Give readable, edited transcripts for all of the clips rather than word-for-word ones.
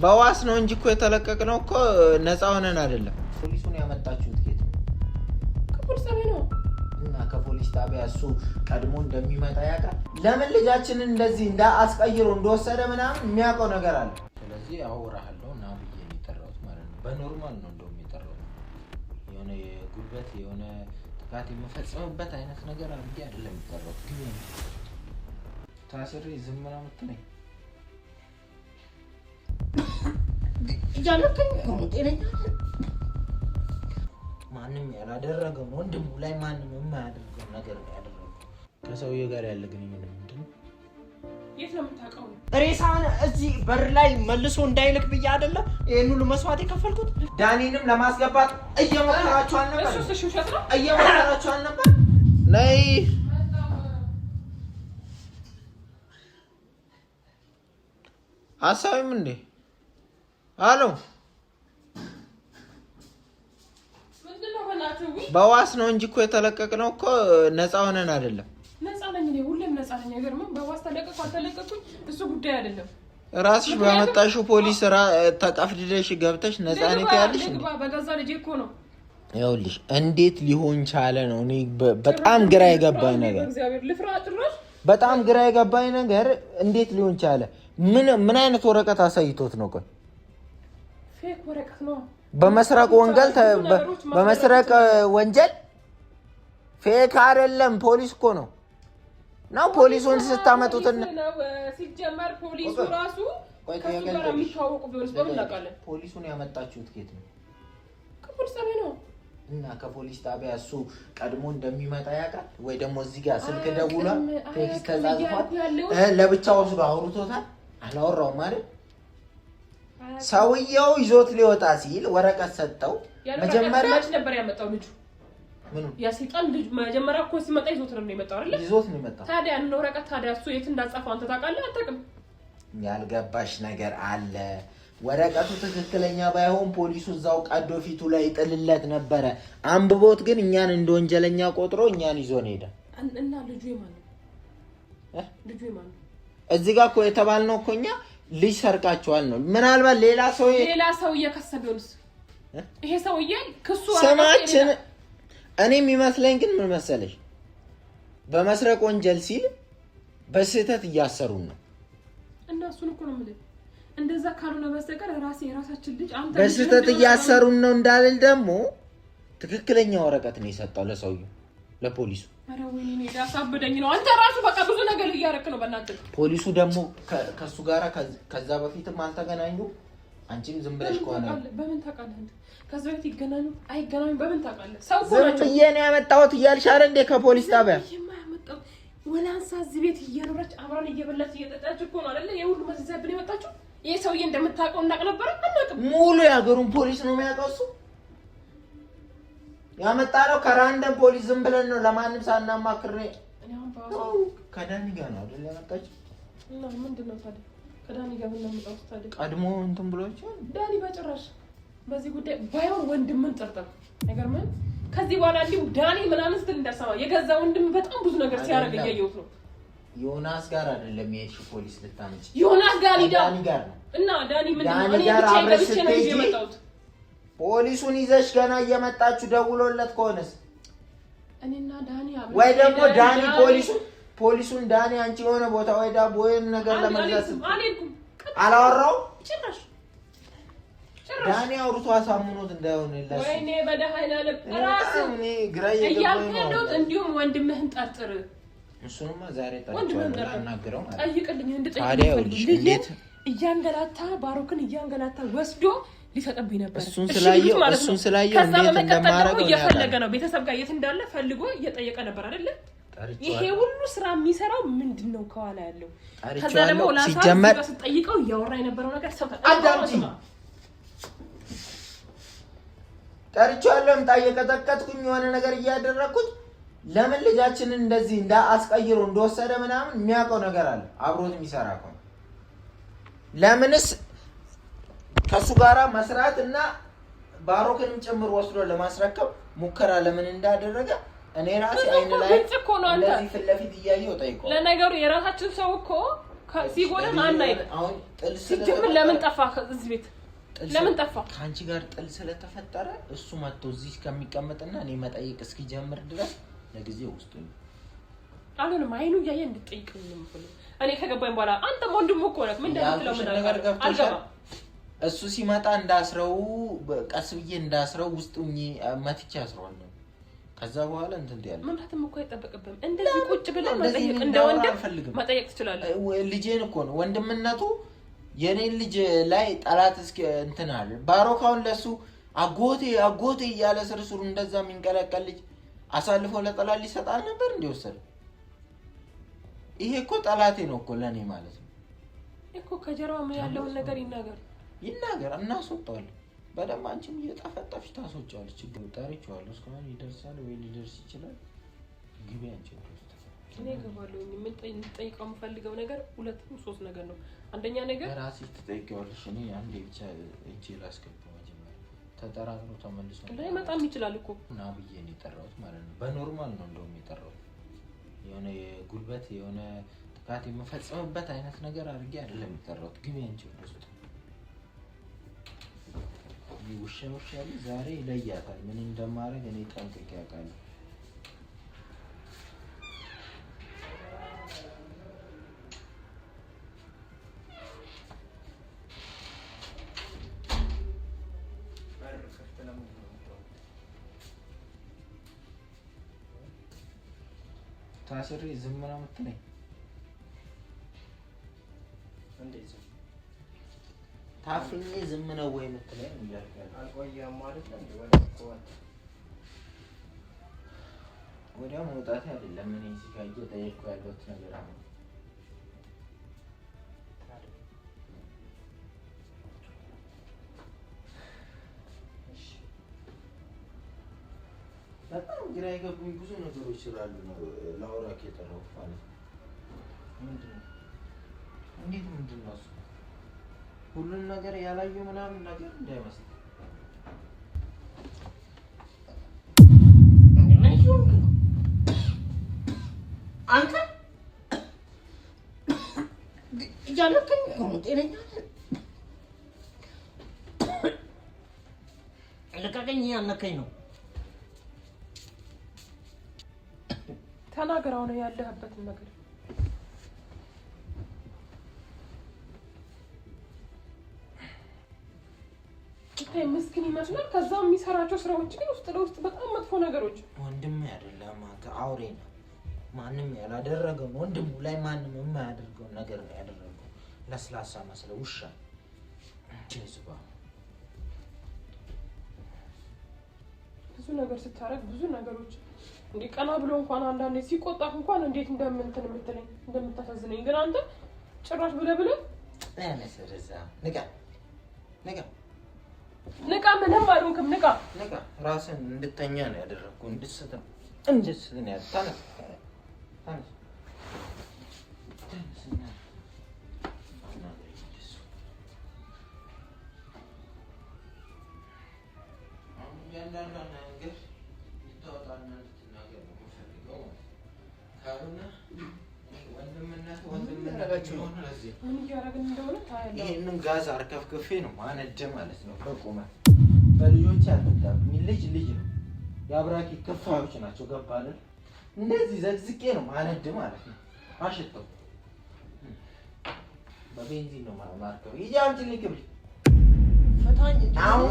በዋስ ነው እንጂ እኮ የተለቀቅነው እኮ ነፃ ሆነን አይደለም። ፖሊሱን ያመጣችሁት ጌት ከፖሊስ ጣቢያ ነው እና ከፖሊስ ጣቢያ እሱ ቀድሞ እንደሚመጣ ያውቃል። ለምን ልጃችንን እንደዚህ አስቀይሮ እንደወሰደ ምናምን የሚያውቀው ነገር አለ። ስለዚህ አወራሃለሁ እና ብዬ ነው የጠራሁት ማለት ነው። በኖርማል ነው እንደውም የጠራሁት። የሆነ የጉልበት የሆነ ጥቃት የምፈጽምበት አይነት ነገር አድርጌ አይደለም የጠራሁት። ግን ታስሬ ዝም ነው የምትለኝ? ማንም ያላደረገው ወንድሙ ላይ ማንም የማያደርገው ነገር ያደረገው ከሰውዬው ጋር ያለ ግንኙነት ምንድን ነው? የት ነው የምታውቀው? ሬሳን እዚህ በር ላይ መልሶ እንዳይልክ ብዬ አይደለ ይሄን ሁሉ መስዋዕት የከፈልኩት። ዳኒንም ለማስገባት እየሞከራችሁ አልነበር? እሱ ውሸት ነው። እየሞከራችሁ አልነበር? ነይ አሳይም እንዴ? አሎ በዋስ ነው እንጂ እኮ የተለቀቅነው እኮ ነፃ ሆነን አይደለም። ነፃ ነኝ እኔ ሁሌም ነፃ ነኝ። አይገርምም? በዋስ ተለቀቅኩ አልተለቀቅኩኝ እሱ ጉዳይ አይደለም። ራስሽ ባመጣሽው ፖሊስ ተቀፍድደሽ ገብተሽ ነፃ ነኝ ያለሽ እንዴ? በገዛ ልጄ እኮ ነው። ይኸውልሽ እንዴት ሊሆን ቻለ ነው እኔ በጣም ግራ የገባኝ ነገር። እግዚአብሔር ልፍራ ጭራሽ በጣም ግራ የገባኝ ነገር እንዴት ሊሆን ቻለ? ምን አይነት ወረቀት አሳይቶት ነው? ቆይ ፌክ ወረቀት ነው። በመስረቅ ወንጀል ፌክ አይደለም። ፖሊስ እኮ ነው። ፖሊሱን ስታመጡት ነው ሲጀመር ፖሊሱ ራሱ ከሱ ጋር የሚታወቁ ቢሆንስ በምን እናውቃለን? ፖሊሱን ያመጣችሁት ጌት ነው? ከፖሊስ ጣቢያ ነው እና ከፖሊስ ጣቢያ እሱ ቀድሞ እንደሚመጣ ያውቃል ወይ? ደግሞ እዚህ ጋር ስልክ ደውሏል፣ ቴክስት ተጻጽፏል፣ ለብቻው ወስዶ አውርቶታል? አላወራውም ማለት ሰውየው ይዞት ሊወጣ ሲል ወረቀት ሰጠው። መጀመሪያ ነበር ያመጣው ልጁ። ምኑ ያሲጣን ልጅ መጀመሪያ እኮ ሲመጣ ይዞት ነው የመጣው አይደል? ይዞት ነው የመጣው። ታዲያ እነ ወረቀት ታዲያ እሱ የት እንዳጻፈው አንተ ታውቃለህ? አታውቅም? ያልገባሽ ነገር አለ። ወረቀቱ ትክክለኛ ባይሆን ፖሊሱ እዛው ቀዶ ፊቱ ላይ ጥልለት ነበረ። አንብቦት ግን እኛን እንደ ወንጀለኛ ቆጥሮ እኛን ይዞን ሄደ። እና ልጁ የማን ነው? ልጁ የማን ነው? እዚህ ጋር እኮ የተባልነው እኮ እኛ ልጅ ሰርቃቸዋል ነው። ምናልባት ሌላ ሰው እየከሰበውንስ ይሄ ሰውዬ ክሱ ስማችን እኔ የሚመስለኝ ግን ምን መሰለሽ፣ በመስረቅ ወንጀል ሲል በስህተት እያሰሩን ነው። እና እሱን እኮ ነው የምልህ። እንደዛ ካልሆነ በስተቀር የራሳችን ልጅ አንተ በስህተት እያሰሩን ነው እንዳልል ደግሞ ትክክለኛ ወረቀት ነው የሰጠው ለሰውየው ለፖሊሱ። አረ ወይኔ ያሳብደኝ ነው። አንተ ራሱ በቃ ብዙ ነገር እያረክ ነው በእናትህ። ፖሊሱ ደግሞ ከሱ ጋራ ከዛ በፊትም አልተገናኙ። አንቺም ዝም ብለሽ ከሆነ በምን ታውቃለህ አንተ? ከዛ በፊት ይገናኙ አይገናኙ በምን ታውቃለህ? ሰው ናቸው። የኔ ያመጣሁት እያልሽ አይደል እንዴ? ከፖሊስ ጣቢያ የማያመጣው ወላንሳ እዚህ ቤት እየኖረች አብራን እየበላች እየጠጣች እኮ ነው አይደል? የሁሉ መዘዘብን የመጣችው ይሄ ሰውዬ እንደምታውቀው እናቅ ነበር አናውቅም? ሙሉ የሀገሩን ፖሊስ ነው የሚያውቀው እሱ። ያመጣነው ከራንደም ፖሊስ ዝም ብለን ነው ለማንም ሳናማክር ነው። ከዳኒ ጋር ነው አይደል ያመጣችው? እና ምንድነው ታዲያ ከዳኒ ጋር ምን ነው ታዲያ? ቀድሞ እንትን ብሎች ዳኒ በጭራሽ በዚህ ጉዳይ ባይሆን ወንድምን ጠርጠር ነገር ምን ከዚህ በኋላ እንዲሁ ዳኒ ምናምን ስትል እንዳሰማ የገዛ ወንድም በጣም ብዙ ነገር ሲያደርግ እያየሁት ነው። ዮናስ ጋር አይደለም የሄድሽው ፖሊስ ልታመጪ? ዮናስ ጋር ዳኒ ጋር ነው። እና ዳኒ ምንድነው? እኔ ብቻ ነው የመጣሁት። ፖሊሱን ይዘሽ ገና እየመጣችሁ ደውሎለት ከሆነስ እኔና ዳኒ አብረን ወይ ደግሞ ዳኒ ፖሊሱን ዳኒ አንቺ የሆነ ቦታ ወይ ዳቦ ወይም ነገር ለመግዛት አላወራው ጭራሽ ዳኒ አውርቶ አሳምኖት እንዳይሆን ለሱ ወይኔ በደሃይና ለራስ እኔ ግራ እየገባኝ ነው። እንዲሁም ወንድምህን ጠርጥር። እሱንማ ዛሬ ጠርጥራለሁ አናግረው ማለት ጠይቅልኝ እንዴት እያንገላታ ባሮክን እያንገላታ ወስዶ ሊሰጠብኝ ነበር። እሱን ስላየው እንዴት እንደማረገው እየፈለገ ነው። ቤተሰብ ጋር የት እንዳለ ፈልጎ እየጠየቀ ነበር አይደል? ይሄ ሁሉ ስራ የሚሰራው ምንድነው ከኋላ ያለው? ከዛ ደግሞ ሲጀመር ስጠይቀው እያወራ የነበረው ነገር ሰው አዳምጪ። ጠርቻለሁ እየቀጠቀጥኩኝ የሆነ ነገር እያደረኩኝ ለምን ልጃችንን እንደዚህ አስቀይሮ እንደወሰደ ምናምን የሚያውቀው ነገር አለ። አብሮት የሚሰራ እኮ ለምንስ ከሱ ጋራ መስራት እና ባሮክንም ጭምር ወስዶ ለማስረከብ ሙከራ ለምን እንዳደረገ እኔ ራሴ አይን ላይ ለዚህ ፍለፊት እያየው ጠይቀው። ለነገሩ የራሳችን ሰው እኮ ሲጎዳን አናይ። አሁን ጥል ሲጀምር ለምን ጠፋ ከዚህ ቤት? ለምን ጠፋ? ካንቺ ጋር ጥል ስለተፈጠረ እሱ መጥቶ እዚህ ከሚቀመጥና እኔ መጠየቅ እስኪጀምር ድረስ ለጊዜው ውስጥ ነው። አሁንም አይኑ ያየ እንድትጠይቀኝ ነው የምፈልገው። እኔ ከገባኝ በኋላ አንተም ወንድሙ እኮ ነህ። ምን እንደምትለው ምን ነገር አልገባም። እሱ ሲመጣ እንዳስረው ቀስ ብዬ እንዳስረው ውስጡኝ መትቼ አስረዋለሁ። ከዛ በኋላ እንትን ትያለህ። መምታትም እኮ አይጠበቅብህም። እንደዚህ ቁጭ ብለህ መጠየቅ እንደ ወንድም መጠየቅ ትችላለህ። ልጄን እኮ ነው ወንድምነቱ የኔን ልጅ ላይ ጠላት እስኪ እንትን አለ። ባሮካውን ለሱ አጎቴ እያለ ስርስሩ እንደዛ የሚንቀለቀል ልጅ አሳልፎ ለጠላት ሊሰጣል ነበር እንዲወሰድ። ይሄ እኮ ጠላቴ ነው እኮ ለኔ ማለት ነው እኮ። ከጀርባው ያለውን ነገር ይናገር እናስወጣዋለን። በደንብ አንቺም እየጠፈጠፍሽ ታስወጫለሽ። ችግር ጠርቼዋለሁ። እስካሁን ይደርሳል ወይ ሊደርስ ይችላል። ግቢ አንቺ ወጥቶ እኔ ገባለሁ። ምን ጠይቀው የምፈልገው ነገር 2-3 ነገር ነው። አንደኛ ነገር ራስሽ ትጠይቂዋለሽ። እኔ አንዴ ብቻ እጄ ላስገባው መጀመሪያ ተጠራጥሮ ተመልሶ ላይመጣም ይችላል እኮ እና ብዬ ነው የጠራሁት ማለት ነው። በኖርማል ነው እንደውም የጠራሁት። የሆነ የጉልበት የሆነ ጥቃት የምፈጽምበት አይነት ነገር አድርጌ አይደለም የጠራሁት። ግቢ አንቺ ወጥቶ ውሻ ዛሬ ይለያታል። ምን እንደማደርግ እኔ ጠንቅቄ አውቃለሁ። ታስሬ ዝም ነው የምትለኝ? እንዴት ዝም ታፍኜ ዝም ነው ወይ የምትለኝ? አልቆየም ማለት ነው። ወዲያው መውጣት አይደለም። እኔ እዚህ ጋር እየጠየቅኩ ያለሁት ነገር አሁን በጣም ግራ የገቡኝ ብዙ ነገሮች ስላሉ ነው ላወራክ የጠራሁት ማለት ነው። ምንድን ነው እሱ? ሁሉን ነገር ያላየው ምናምን ነገር እንዳይመስል። አንተ እያለከኝ ነው ጤነኛ ልቀቀኝ። ያነከኝ ነው። ተናገራው ነው ያለህበትን ነገር። ይሄ ምስኪን ይመስላል። ከዛ የሚሰራቸው ስራዎች ግን ውስጥ ለውስጥ በጣም መጥፎ ነገሮች። ወንድም አይደለም አንተ አውሬ ነው። ማንም ያላደረገው ወንድሙ ላይ ማንም የማያደርገው ነገር ነው ያደረገው። ለስላሳ መስለ ውሻ ጀዝባ ብዙ ነገር ስታረግ ብዙ ነገሮች እንዴ ቀና ብሎ እንኳን አንዳንዴ ሲቆጣ እንኳን እንዴት እንደምንትን የምትለኝ እንደምታሳዝነኝ። ግን አንተ ጭራሽ ብለህ ስለዛ ንቃ ምንም አልሆንክም። ንቃ ራስን እንድተኛ ነው ያደረኩ። እንድስት ነው ያልታነስ ታነስ ይሄንን ጋዝ አርከፍክፌ ነው ማነደ ማለት ነው። በቁመት በልጆች ያልተዳብኝ ልጅ ነው። የአብራኪ ክፋዮች ናቸው። ገባለ እንደዚህ ዘግዝቄ ነው ማነደ ማለት ነው። አሽተው በቤንዚን ነው ማርከው ይያንቺ ልክብ ፈታኝ አሁን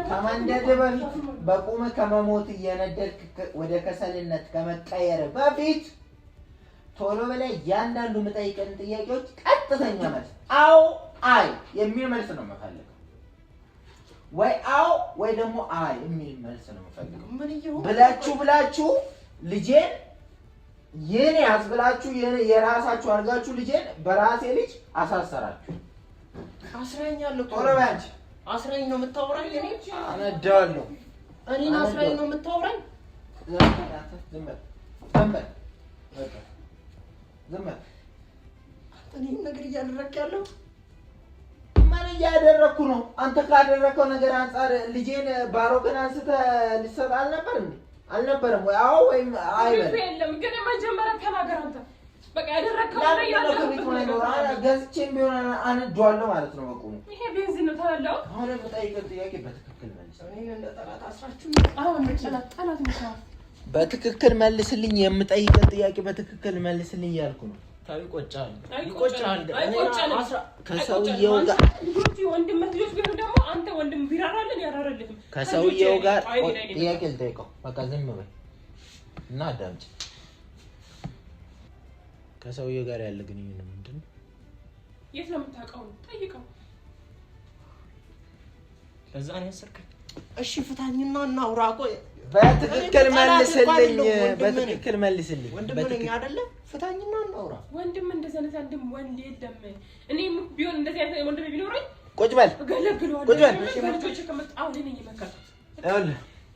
ከመንደድ በፊት በቁመ ከመሞት እየነደድክ ወደ ከሰልነት ከመቀየር በፊት ቶሎ በላይ ያንዳንዱ የምጠይቀን ጥያቄዎች ቀጥተኛ መልስ አው አይ የሚል መልስ ነው የምፈልገው። ወይ አው ወይ ደግሞ አይ የሚል መልስ ነው የምፈልገው። ምን ይሁን ብላችሁ ልጄን የኔ አስብላችሁ የራሳችሁ አድርጋችሁ ልጄን በራሴ ልጅ አሳሰራችሁ። አስረኛለሁ። ቶሎ በይ አንቺ። አስረኝ ነው የምታወራኝ? እኔ አነዳለሁ። እኔን አስረኝ ነው የምታወራኝ? ዝም በል። እኔም ነገር እያደረክ ያለው ምን እያደረኩ ነው? አንተ ካደረከው ነገር አንፃር ልጄን ባሮክን አንስተህ ልትሰጥ አልነበር እንዴ? አልነበረም ወይ? አዎ ወይም አይበል። የለም ግን መጀመሪያ ተናገር አንተ። በቃ ያደረከው ነገር ያለው ገዝቼም ቢሆን አንዷለሁ ማለት ነው። በቁሙ ይሄ ቤንዚን ነው ታላላው። አሁን በጠይቀው ጥያቄ በትክክል መልስ። እኔ እንደ ጠላት አስራችሁ አሁን ጠላት ነው። በትክክል መልስልኝ። የምጠይቀው ጥያቄ በትክክል መልስልኝ ያልኩ ነው። ይቆጫል። ከሰውየው ጋር ወንድም ልጆች ቢሆኑ ደግሞ አንተ ወንድም ቢራራልን ያራራልህም። ከሰውየው ጋር ጥያቄ ልጠይቀው። በቃ ዝም በይ እና አዳምጪ። ከሰውየው ጋር ያለ ግንኙነት ምንድን ነው? የት ነው የምታውቀው? ጠይቀው። ለዛ ነው ያሰርከኝ። እሺ ፍታኝና እናውራ። ቆይ በትክክል መልስልኝ። በትክክል መልስልኝ። ወንድም ነኝ አይደለ? ፍታኝና እናውራ። ወንድም እንደዚህ አይነት አንድም ወንድ የለም። እኔም ቢሆን እንደዚህ አይነት ወንድም ቢኖረኝ ቁጭ በል ገለግለዋለሁ። ቁጭ በል። ልጆቼ ከመጣው እኔ ነኝ የመከርኩት። እኔ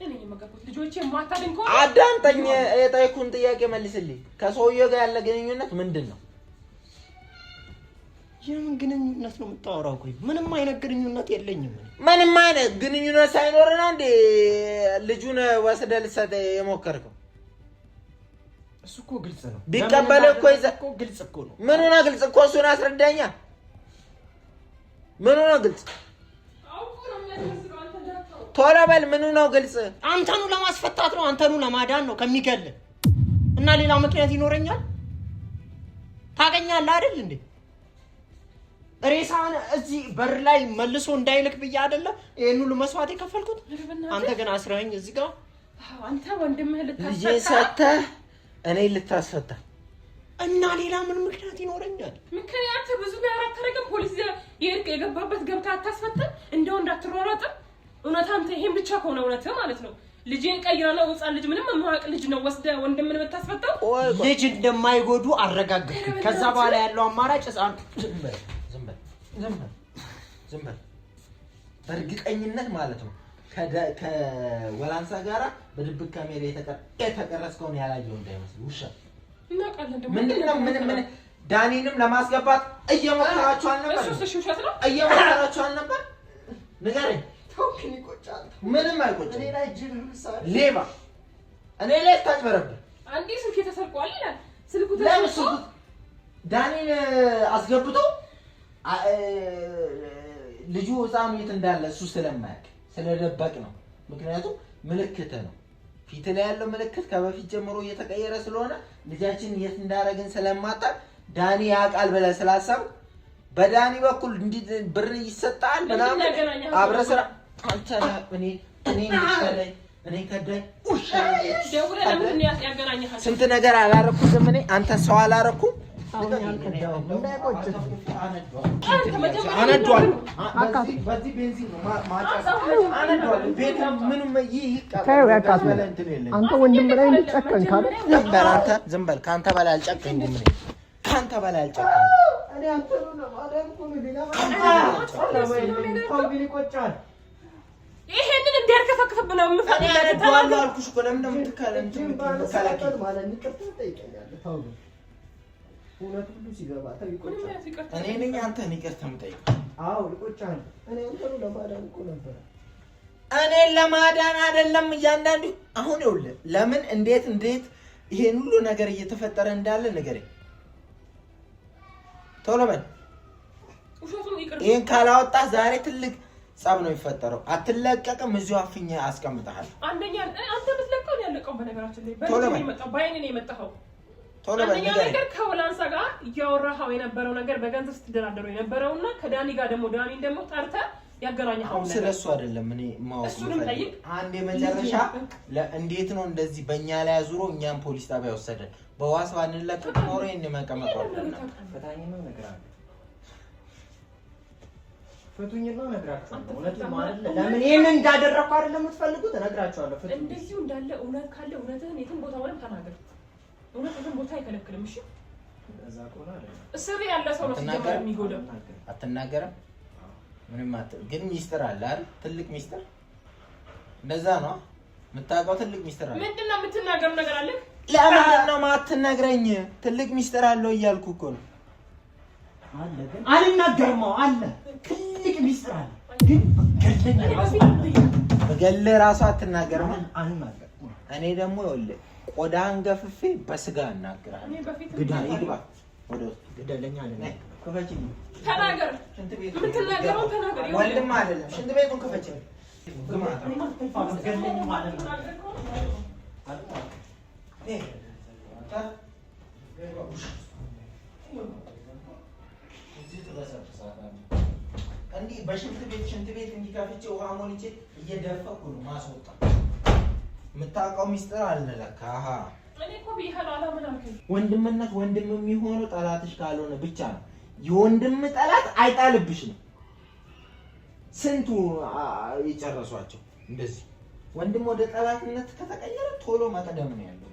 ነኝ የመከርኩት። ልጆቼ ማታድን ከሆነ አዳምጠኝ። የጠየኩህን ጥያቄ መልስልኝ። ከሰውየው ጋር ያለ ግንኙነት ምንድን ነው? የምን ግንኙነት ነው የምታወራው? ቆይ ምንም አይነት ግንኙነት የለኝም። ምንም አይነት ግንኙነት ሳይኖር ነው እንዴ ልጁን ወስደህ ልትሰጥ የሞከርከው? እሱ እኮ ግልጽ ነው። ቢቀበል እኮ ይዘህ እኮ ግልጽ እኮ ነው። ምን ሆነ ግልጽ እኮ? እሱን አስረዳኛ። ምን ሆነ ግልጽ? ቶሎ በል። ምን ሆነ ግልጽ? አንተኑ ለማስፈታት ነው። አንተኑ ለማዳን ነው ከሚገል እና ሌላ ምክንያት ይኖረኛል? ታገኛለህ አይደል እንዴ? ሬሳን እዚህ በር ላይ መልሶ እንዳይልክ ብዬ አይደለ ይሄን ሁሉ መስዋዕት የከፈልኩት? አንተ ግን አስረኸኝ እዚህ ጋር። አንተ ወንድምህ ልታስፈታ ልጄ ሰተህ እኔ ልታስፈታ እና ሌላ ምን ምክንያት ይኖረኛል? ምክንያት ብዙ ነገር አታረግም። ፖሊስ የገባበት ገብታ አታስፈታም። እንደው እንዳትሯሯጥም። እውነት አንተ ይሄን ብቻ ከሆነ እውነት ማለት ነው ልጄን ቀይራና ወጻን ልጅ ምንም የማያውቅ ልጅ ነው ወስደህ ወንድምን ብታስፈታው ልጅ እንደማይጎዱ አረጋግጥ። ከዛ በኋላ ያለው አማራጭ ህፃን ዝም በል። በእርግጠኝነት ማለት ነው ከወላንሳ ጋራ በድብቅ ካሜራ የተቀረጽከውን ያላየው እንዳይመስል ውሻ። እናውቃለን ደግሞ ምንድነው? ምን ዳኒንም ለማስገባት እየሞከራችሁ አልነበር? እሱ ውሸት ነው። እየሞከራችሁ አልነበር? ንገረኝ። ተውክኝ። ይቆጫል። ምንም አይቆጭም። እኔ ላይ ጅል ምሳሌ ሌባ እኔ ላይ ታጭበረብር። አንዴ ስልክ ተሰርቋል ይላል። ስልኩ ተሰርቋል። ዳኒን አስገብቶ ልጁ ህፃኑ የት እንዳለ እሱ ስለማያውቅ ስለደበቅ ነው። ምክንያቱም ምልክት ነው ፊት ላይ ያለው ምልክት ከበፊት ጀምሮ እየተቀየረ ስለሆነ ልጃችን የት እንዳረግን ስለማጣቅ ዳኒ ያውቃል ብለህ ስላሰብ በዳኒ በኩል እንዲህ ብር ይሰጣል ምናምን አብረህ ስራ አንተ እኔ ከዳይ ውሻ ደውለህ ለምን ያገናኛል? ስንት ነገር አላረኩም። እኔ አንተ ሰው አላረኩም። አንተ ወንድም በላይ ጨከን ካለ ነበር። አንተ ዝም በል። ካንተ በላይ አልጨከንኩም። ካንተ በላይ አልጨከንኩም። እኔ አንተ ነው ለማዳን እኮ ነው። ይቆጫል። ይሄንን እንዲያርከፈክፍብህ ነው የምፈልገው። ተናግረህ አልኩሽ እኮ ለምን እንደምትከለከል ማለት ንቅርት ትጠይቀኛለህ። ታው እውነት ሁሉ ሲገባ ይቆጫል። እኔ ነኝ አንተን ይቅርታ የምጠይቀው? አዎ ይቆጫል። እኔ አንተን ለማዳን እኮ ነበር። እኔን ለማዳን አይደለም እያንዳንዱ። አሁን ይኸውልህ ለምን እንዴት ይሄን ሁሉ ነገር እየተፈጠረ እንዳለ ንገረኝ። ቶሎ በል። ይሄን ካላወጣ ዛሬ ትልቅ ጸብ ነው የሚፈጠረው። አትለቀቅም። እዚሁ አፍኜ አስቀምጥሃለሁ። አንደኛ አንተ ብትለቀው ነው ያለቀው። በነገራችን ላይ በአይኔ ነው የመጣኸው። አንደኛ ነገር ከወላንሳ ጋር እያወራኸው የነበረው ነገር በገንዘብ ስትደራደሩ የነበረውና ከዳኒ ጋር ደግሞ ዳኒን ደግሞ ጠርተህ ያገናኘኸው ነገር ስለሱ አይደለም። እኔ ማወቅ ነው። አንድ የመጨረሻ እንዴት ነው እንደዚህ በእኛ ላይ አዙሮ እኛም ፖሊስ ጣቢያ ወሰደን? በዋስ ባንለቀቅ ኖሮ ይሄን መቀመጥ አለና ፈታኝና ነግራለሁ። ፈቱኝና ነግራችኋለሁ። እውነት ማለት ለምን ይሄን እንዳደረኩ አይደለም የምትፈልጉት? እነግራችኋለሁ። ፈቱኝ እንደዚሁ እንዳለ እውነት ካለ እውነትህን የትም ቦታ ወለም ተናገር። እውነትህን ቦታ አይከለክልም። እሺ እዛ ቆና አይደል? እስር ያለ ሰው ነው ሲጀምር የሚጎዳው። አትናገርም? ምንም ግን ሚስጥር አለ አይደል? ትልቅ ሚስጥር እንደዛ ነው የምታውቀው። ትልቅ ሚስጥር አለ። ምንድነው የምትናገረው ነገር አለ? ለምንድን ነው የማትነግረኝ? ትልቅ ሚስጥር አለው እያልኩ እኮ ነው። አለ ግን አልናገርም። አለ ትልቅ ሚስጥር አለ ግን በገለህ ራሱ አትናገርም። አልናገርም። እኔ ደግሞ ይኸውልህ ቆዳህን ገፍፌ በስጋ እናገራለሁ። ግዳ ይግባ ወደ ውስጥ ግደለኛ አይደለም። ክፈችልኝ። ተናገር። ሽንት ቤት የምትናገረው ተናገር። ወንድም አይደለም። ሽንት ቤቱን ክፈችልኝ። ገለኝ ማለት ነው። እንዲህ በሽንት ቤት እንዲከፍቼ ውሃ ሞልቼ እየደፈኩ ነው ማስወጣ። የምታውቀው ሚስጥር አለ ለካ። እኔ እኮ ብዬሃለሁ አላምን አልከኝ። ወንድምነት ወንድም የሚሆነው ጠላትሽ ካልሆነ ብቻ ነው። የወንድም ጠላት አይጣልብሽ ነው። ስንቱ የጨረሷቸው እንደዚህ። ወንድም ወደ ጠላትነት ከተቀየረ ቶሎ መቅደም ነው ያለው።